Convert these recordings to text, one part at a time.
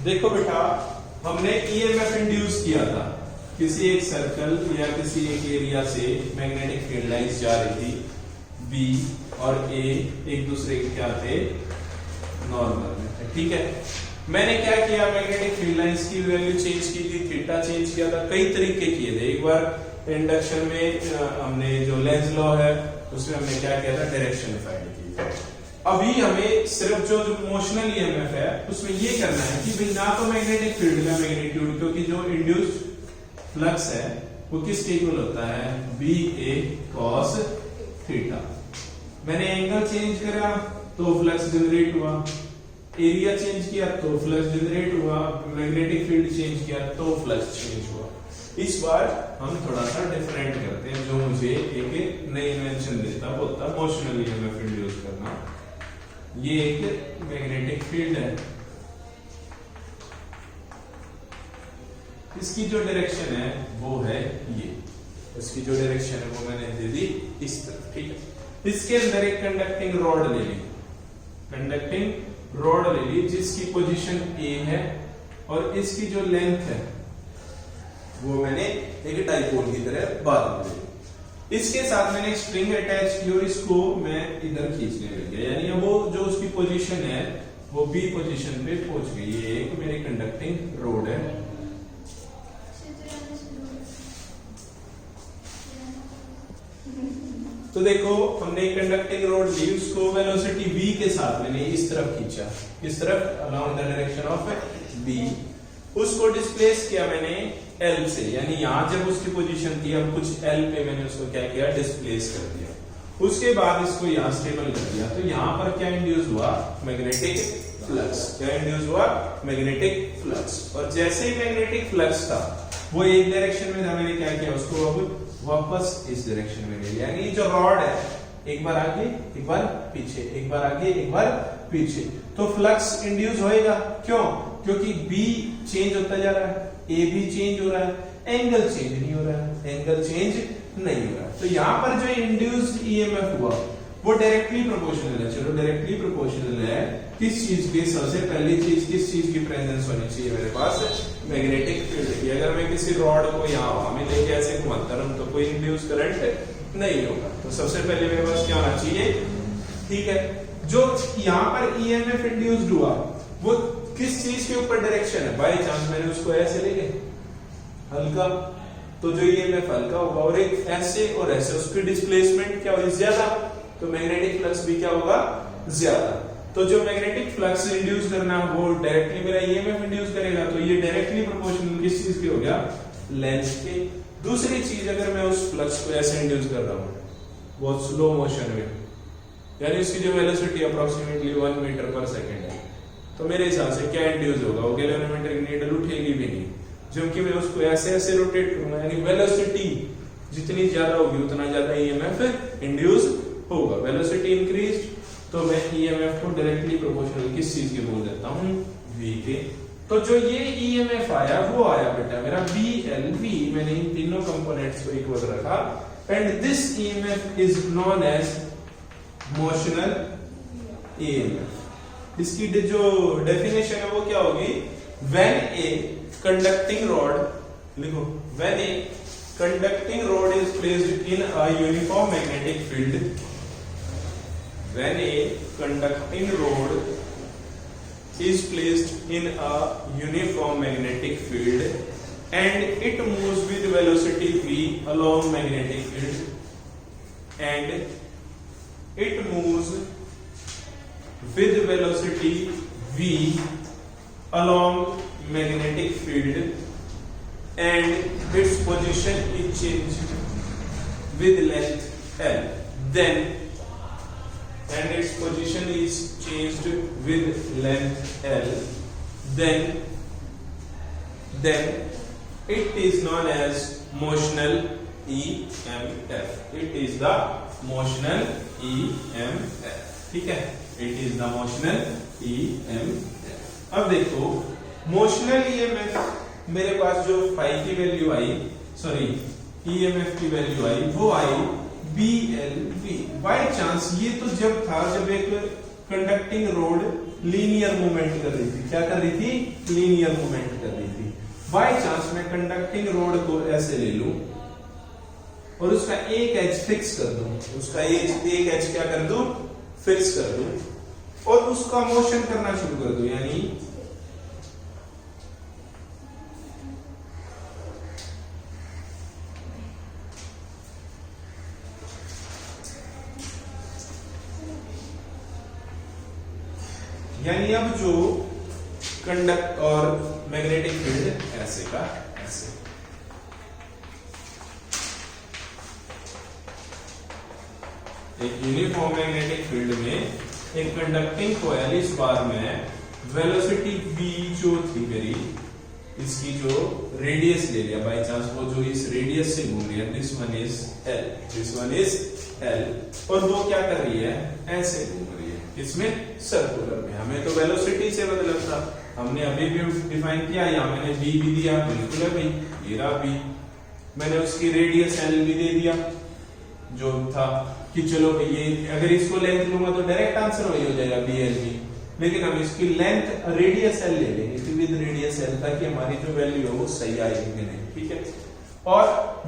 देखो बेटा, हमने ईएमएफ इंड्यूस किया था किसी एक सर्कल या किसी एक एरिया से मैग्नेटिक फील्ड लाइंस जा रही थी, बी और ए एक दूसरे के क्या थे, नॉर्मल में थे। ठीक है, मैंने क्या किया, मैग्नेटिक फील्ड लाइंस की वैल्यू चेंज की थी, थीटा चेंज किया था, कई तरीके किए थे। एक बार इंडक्शन में हमने जो लेंज लॉ है उसमें हमने क्या किया था, डायरेक्शन फाइंड की थी। अभी हमें सिर्फ जो मोशनल ईएमएफ है उसमें ये करना है कि भाई ना तो मैग्नेटिक फील्ड का मैग्नीट्यूड, क्योंकि जो इंड्यूस्ड फ्लक्स है वो किसके इक्वल होता है, बी ए कॉस थीटा। मैंने एंगल चेंज करा तो फ्लक्स जनरेट हुआ, एरिया चेंज किया तो फ्लक्स जनरेट हुआ, मैग्नेटिक फील्ड चेंज किया तो फ्लक्स चेंज हुआ। इस बार हम थोड़ा सा डिफरेंट करते हैं, जो मुझे एक नई इन्वेंशन देता वो होता मोशनल ईएमएफ इंड्यूस करना। ये एक मैग्नेटिक फील्ड है, इसकी जो डायरेक्शन है वो है ये, इसकी जो डायरेक्शन है वो मैंने दे दी इस तरफ। ठीक है, इसके अंदर एक कंडक्टिंग रॉड ले ली, कंडक्टिंग रॉड ले ली जिसकी पोजीशन ए है और इसकी जो लेंथ है वो मैंने एक डाइपोल की तरह बांध दी। इसके साथ मैंने एक स्ट्रिंग अटैच की और इसको मैं इधर खींचने लग गया, यानी वो जो उसकी पोजीशन है वो बी पोजीशन पे पहुंच गई। ये एक मेरी कंडक्टिंग रोड है। तो देखो, हमने एक कंडक्टिंग रोड ली, उसको वेलोसिटी v के साथ मैंने इस तरफ खींचा, किस तरफ, along the direction of b। उसको डिस्प्लेस किया मैंने L से, यानी यहां जब उसकी पोजीशन थी अब कुछ L पे मैंने उसको क्या किया, डिस्प्लेस कर दिया। उसके बाद इसको यहां स्टेबल कर दिया, तो यहां पर क्या इंड्यूस हुआ, मैग्नेटिक फ्लक्स। क्या इंड्यूस हुआ, मैग्नेटिक फ्लक्स। और जैसे ही मैग्नेटिक फ्लक्स था वो एक डायरेक्शन में था, मैंने क्या किया, उसको अब वापस इस डायरेक्शन में ले लिया। यानी जो रॉड है एक बार आगे एक बार पीछे, एक बार आगे एक बार पीछे, तो फ्लक्स इंड्यूस होएगा। क्यों, क्योंकि B चेंज होता जा रहा है, A भी चेंज हो रहा है, एंगल चेंज नहीं हो रहा है, एंगल चेंज नहीं हो रहा है। तो यहां पर जो इंड्यूस्ड ईएमएफ हुआ वो डायरेक्टली प्रोपोर्शनल है। चलो, डायरेक्टली प्रोपोर्शनल है किस चीज की, सबसे पहली चीज किस चीज की प्रेजेंस होनी चाहिए मेरे पास, मैग्नेटिक फील्ड की। अगर मैं किसी रॉड को यहाँ हवा में लेके ऐसे घुमाता रहूं तो कोई इंड्यूस करंट नहीं होगा। तो सबसे पहले मेरे पास क्या होना चाहिए, ठीक है, जो यहाँ पर ईएमएफ इंड्यूस्ड हुआ वो किस चीज के ऊपर डायरेक्शन है। बाय चांस मैंने उसको ऐसे ले लिया हल्का, तो जो ईएमएफ हल्का होगा, और एक ऐसे और ऐसे, उसकी डिस्प्लेसमेंट क्या होगी, ज्यादा, तो मैग्नेटिक फ्लक्स भी क्या होगा, ज्यादा। तो जो मैग्नेटिक फ्लक्स इंड्यूस करना है वो डायरेक्टली मेरा ईएमएफ इंड्यूस करेगा, तो ये डायरेक्टली प्रोपोर्शनल किस चीज के हो गया, लेंथ के। दूसरी चीज, अगर मैं उस फ्लक्स को ऐसे इंड्यूस कर रहा हूं बहुत स्लो मोशन में, यानी उसकी जो वेलोसिटी अप्रोक्सीमेटली 1 मीटर पर सेकंड है, तो मेरे हिसाब से क्या इंड्यूस होगा, वो गैल्वेनोमीटर की नीडल उठेगी भी नहीं, जबकि मैं उसको ऐसे ऐसे रोटेट करूंगा, यानी वेलोसिटी जितनी ज्यादा होगी उतना ज्यादा ईएमएफ इंड्यूस होगा। वेलोसिटी इंक्रीज तो मैं ईएमएफ को डायरेक्टली प्रोपोर्शनल किस चीज के बोल देता हूं, v के। तो जो ये ईएमएफ आया वो आया बेटा मेरा BLV। मैंने इन तीनों कंपोनेंट्स को इक्वल रखा, and this EMF is known as motional EMF. इसकी जो डेफिनेशन है वो क्या होगी, व्हेन ए कंडक्टिंग रॉड, लिखो, when a conducting rod is placed in a uniform magnetic field, when a conducting rod is placed in a uniform magnetic field and it moves with velocity v along magnetic field, and it moves with velocity v along magnetic field and its position is changed with length L, then and its position is changed with length L, then it is known as motional EMF. It is the motional EMF. ठीक है, it is the motional EMF. अब देखो, motional EMF मेरे पास जो phi की value आई, sorry EMF की value आई, वो आई BLV। By chance ये तो जब था जब एक कंडक्टिंग रोड लीनियर मूवमेंट कर रही थी। क्या कर रही थी? लीनियर मूवमेंट कर रही थी। बाय चांस मैं कंडक्टिंग रोड को ऐसे ले लूं और उसका एक एज फिक्स कर दूं, उसका एक एज क्या कर दूं? फिक्स कर दूं और उसका मोशन करना शुरू कर दूं, यानी अब जो कंडक्ट और मैग्नेटिक फील्ड ऐसे का ऐसे, एक यूनिफॉर्म मैग्नेटिक फील्ड में एक कंडक्टिंग कॉइल, इस बार में वेलोसिटी v जो थी मेरी, इसकी जो रेडियस ले लिया बाय चांस, वो जो इस रेडियस से घूम रही है, this one is l, this one is l, और वो क्या कर रही है? ऐसे घूम रही है। इसमें सर्कुलर में हमें तो वेलोसिटी से मतलब था, हमने अभी भी डिफाइन किया, या मैंने v भी दिया, बिल्कुल है भाई, ये रहा v, मैंने उसकी रेडियस l भी दे दिया, जो था कि चलो ये अगर इसको लेंथ लूंगा तो डायरेक्ट आंसर वही हो जाएगा BLV, लेकिन हम इसकी लेंथ रेडियस l ले लेंगे विद रेडियस l, ताकि हमारी जो वैल्यू है वो सही आएगी कि नहीं, ठीक है। और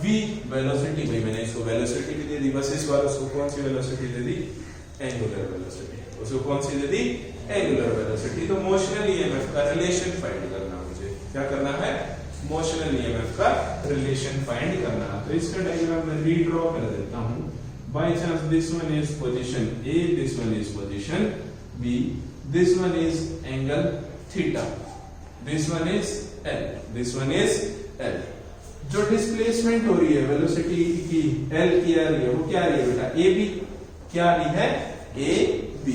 v वेलोसिटी, भाई मैंने इसको वेलोसिटी भी दे दी, बस इस बार उसको कौन सी वेलोसिटी दे दी? Angular velocity. उसको कौन सी दे दी? Angular velocity. तो मोशनल ईएमएफ का रिलेशन फाइंड करना, मुझे क्या करना है? मोशनल ईएमएफ का रिलेशन फाइंड करना। तो इसका डायग्राम मैं रीड्रॉ कर देता हूं। By chance this one is position A, this one is position B, this one is angle theta, this one is L, this one is L। जो displacement हो रही है वेलोसिटी की L की आ रही है, वो क्या आ रही है बेटा? AB। क्या आ रही है? AB।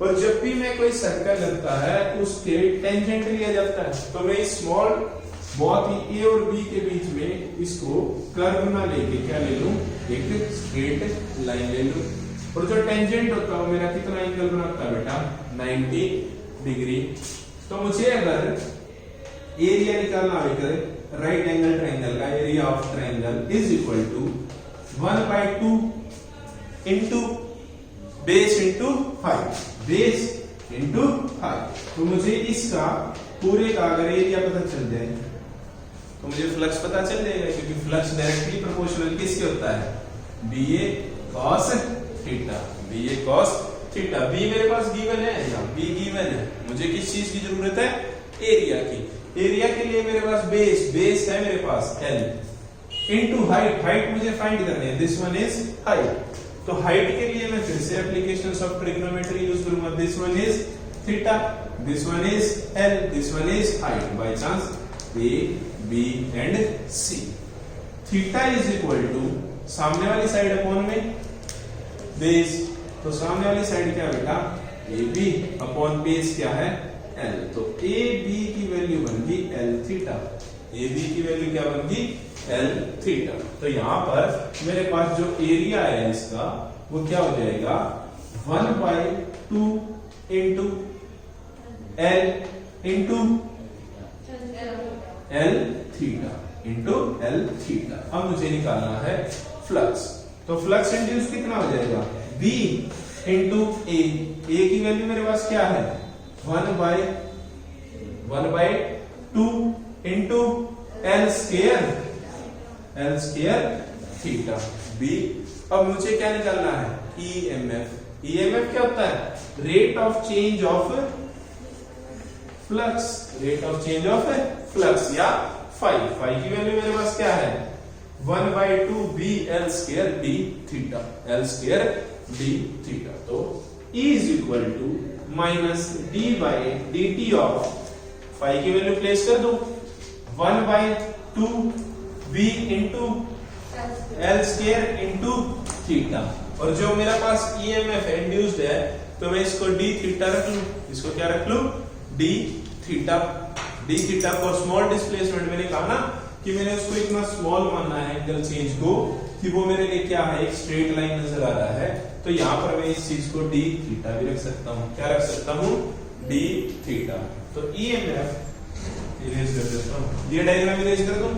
और जब भी मैं कोई सर्कल लगता है उसके टेंजेंट लिया जाता है, तो मैं स्मॉल बहुत ही A और B के बीच में इसको कर्व ना लेके क्या ले लूं? एक स्ट्रेट लाइन ले लूं, और जो टेंजेंट होता है मेरा कितना एंगल बनाता है बेटा? 90 डिग्री। तो मुझे अगर एरिया निकालना है, राइट एंगल ट्रायंगल का area of triangle is equal to 1/2 into base into height, base into height. तो मुझे इसका पूरे का अगर एरिया पता चल जाए तो मुझे फ्लक्स पता चल जाएगा, क्योंकि फ्लक्स डायरेक्टली प्रोपोर्शनल किसके होता है? BA cos theta, BA cos theta. B मेरे पास गिवन है, या B गिवन है, मुझे किस चीज की जरूरत है? एरिया की। एरिया के लिए मेरे पास बेस है मेरे पास L, इनटू हाइट, हाइट मुझे फाइंड करनी है, दिस वन इज हाइट। तो हाइट के लिए मैं फिर से एप्लीकेशंस ऑफ ट्रिग्नोमेट्री यूज करूंगा, this one is theta, this one is L, this one is height, by chance A, B and C। Theta is equal to सामने वाली side upon में बेस, तो सामने वाली साइड क्या बेटा? AB अपॉन बेस क्या है? L। तो AB की वैल्यू बन गई L थीटा, AB की वैल्यू क्या बन गई? L theta. तो यहां पर मेरे पास जो एरिया है इसका वो क्या हो जाएगा? 1/2 into L into L theta into L theta. अब मुझे निकालना है फ्लक्स, तो फ्लक्स इंड्यूस कितना हो जाएगा? B into A। A की वैल्यू मेरे पास क्या है? 1/2 into L square, L square theta B। अब मुझे क्या निकालना है? EMF। EMF क्या होता है? Rate of change of flux, rate of change of flux, या फाई। फाई की वैल्यू मेरे पास क्या है? 1/2 B L square D theta, L square D theta. तो E is equal to minus D/dt of phi की वैल्यू प्लेस कर दो, 1/2 B into L square into theta. और जो मेरा पास EMF इंड्यूस्ड है, तो मैं इसको D थीटा रख लूं, इसको क्या रख लूं? D theta. D theta for small displacement, मैंने कहा ना कि मैंने उसको इतना स्मॉल मानना है एंगल चेंज को कि वो मेरे लिए क्या है? एक स्ट्रेट लाइन नजर आ रहा है। तो यहां पर मैं इस चीज को D थीटा भी रख सकता हूं। क्या रख सकता हूं? D theta. तो EMF इरेज कर देता हूं, ये डायग्राम इरेज कर दूं।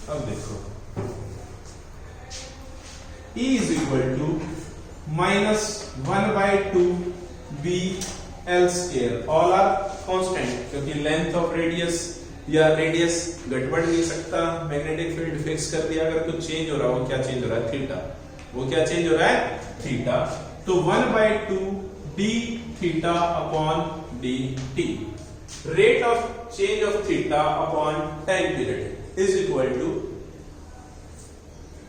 अब देखो minus 1/2 B L square, all are constant, क्योंकि लेंथ ऑफ रेडियस या रेडियस घट-बढ़ नहीं सकता, मैग्नेटिक फील्ड फिक्स कर दिया, अगर कुछ चेंज हो रहा है, वो क्या चेंज हो रहा है, थीटा, वो क्या चेंज हो रहा है, थीटा। तो 1/2 d theta upon dt, rate of change of theta upon time period is equal to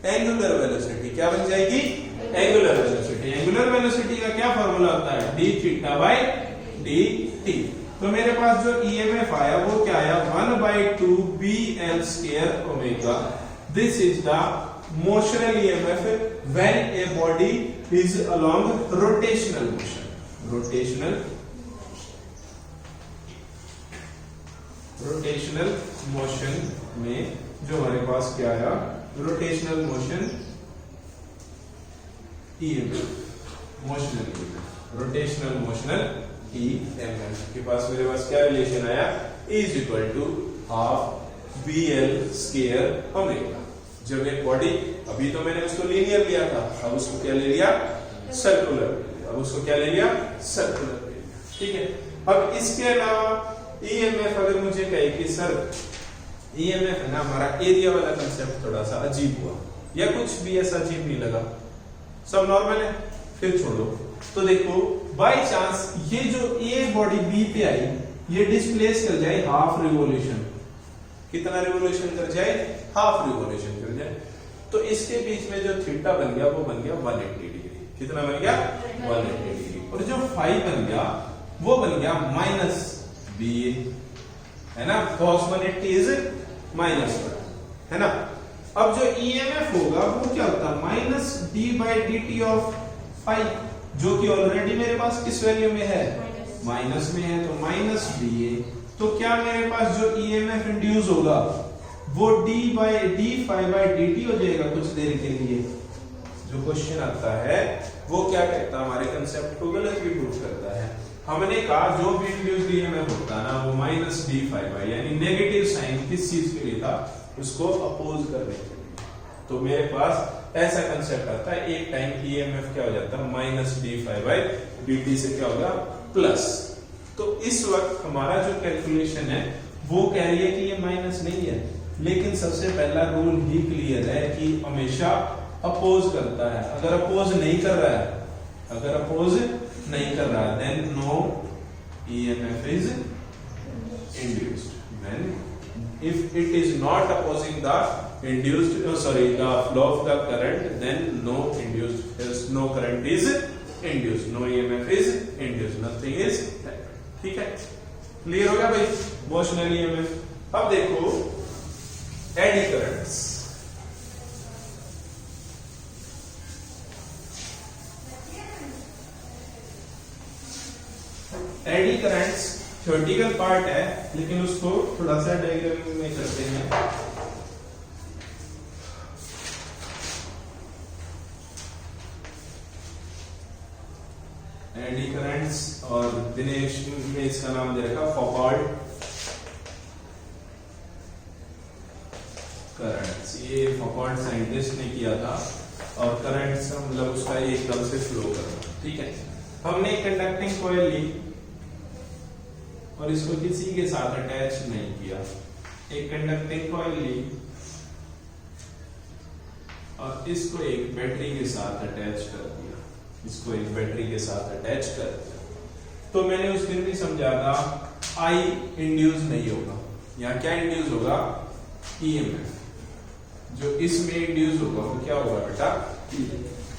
angular velocity. क्या बन जाएगी, एंगुलर वेलोसिटी। एंगुलर वेलोसिटी का क्या फॉर्मूला होता है, d थीटा बाय dt। तो मेरे पास जो ईएमएफ आया वो क्या आया, 1/2 B L square omega. This is the motional EMF when a body is along rotational motion. Rotational motion में जो हमारे पास क्या आया, rotational motion EMF, rotational motional EMF के पास मेरे पास क्या रिलेशन आया, is equal to half B L square omega. जब एक बॉडी, अभी तो मैंने उसको लीनियर लिया था, अब उसको क्या ले लिया, सर्कुलर, अब उसको क्या ले लिया, सर्कुलर ले लिया, ठीक है। अब इसके अलावा ईएमएफ अगर मुझे कहे कि सर ईएमएफ है ना, हमारा एरिया वाला कंसेप्ट थोड़ा सा अजीब हुआ या कुछ भी ऐसा अजीब नहीं लगा, सब नॉर्मल है, फिर छोड़ो। तो देखो बाय चांस ये जो ए बॉडी बी पे आई, ये डिस्प्लेस कर जाए हाफ रिवॉल्यूशन, कितना रिवॉल्यूशन कर जाए, हाफ रिवॉल्यूशन कर जाए, तो इसके बीच में जो थीटा बन गया वो बन गया 180 डिग्री। कितना बन गया, 180 डिग्री। और जो फाई बन गया वो बन गया माइनस बी, है ना, cos 180 इज माइनस 1, है ना। अब जो ईएमएफ होगा वो क्या होता है, minus D by D T of phi, जो कि ऑलरेडी मेरे पास किस वैल्यू में है, माइनस में है, तो माइनस बी ए। तो क्या मेरे पास जो ईएमएफ इंड्यूस होगा वो D by D phi by D T हो जाएगा कुछ देर के लिए। जो क्वेश्चन आता है वो क्या कहता है, हमारे कंसेप्ट को गलत भी प्रूव करता है। हमने कहा जो भी इंड्यूस्ड ईएमएफ होता है ना, वो माइनस डी फाई बाई, यानी नेगेटिव साइन किस चीज के लिए था, उसको अपोज करने के लिए। तो मेरे पास ऐसा कंसेप्ट आता है, एक टाइम ईएमएफ क्या हो जाता है, minus D phi by dt से क्या होगा, प्लस। तो इस वक्त हमारा जो कैलकुलेशन है वो कह रही है कि ये माइनस नहीं है, लेकिन सबसे पहला रूल ही क्लियर है कि हमेशा अपोज करता है। अगर अपोज नहीं कर रहा है, अगर अपोज नहीं कर रहा है, then no EMF is induced. When if it is not opposing the induced the flow of the current, then no current is induced, no EMF is induced, nothing is happened। ठीक है, clear हो गया भाई motional EMF। अब देखो eddy currents, eddy currents theoretical part है, लेकिन उसको थोड़ा सा डायग्राम में करते हैं। एडी करंट्स, और दिनेश ने इसका नाम दे रखा फौकॉल्ट करंट्स। ये फौकॉल्ट साइंटिस्ट ने किया था, और करंट्स मतलब उसका एकदम से फ्लो करना, ठीक है। हमने कंडक्टिंग कॉइल ली और इसको किसी के साथ अटैच नहीं किया, एक कंडक्टिंग कॉइल ली और इसको एक बैटरी के साथ अटैच कर दिया, इसको एक बैटरी के साथ अटैच कर दिया। तो मैंने उस दिन भी समझा था आई इंड्यूस नहीं होगा, यहाँ क्या इंड्यूस होगा, ईएमएफ। जो इसमें इंड्यूस होगा वो क्या होगा बेटा,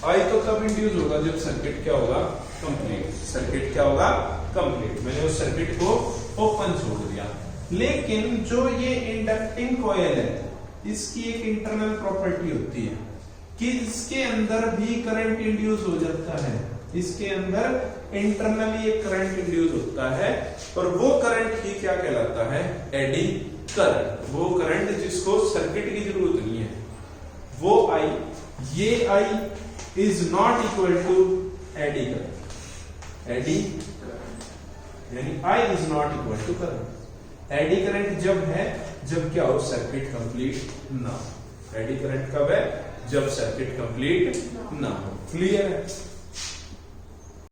आई तो तब इंड्यूस होगा जब सर्किट क्या होगा, कंप्लीट। सर्किट क्या होगा, कंप्लीट। मैंने उस सर्किट को ओपन छोड़ दिया। लेकिन जो ये इंडक्टिंग कॉइल है, इसकी एक इंटरनल प्रॉपर्टी होती है कि इसके अंदर भी करंट इंड्यूस हो जाता है, इसके अंदर इंटरनली एक करंट इंड्यूस होता है, और वो करंट ही क्या कहलाता है, एडी करंट। वो करंट जिसको सर्किट की जरूरत नहीं है, वो आई, ये I is not equal to eddy current. Eddy यानी I is not equal to current. Eddy current जब है जब क्या हो, सर्किट कंप्लीट ना हो। एडी करंट कब है, जब सर्किट कंप्लीट ना हो। क्लियर है।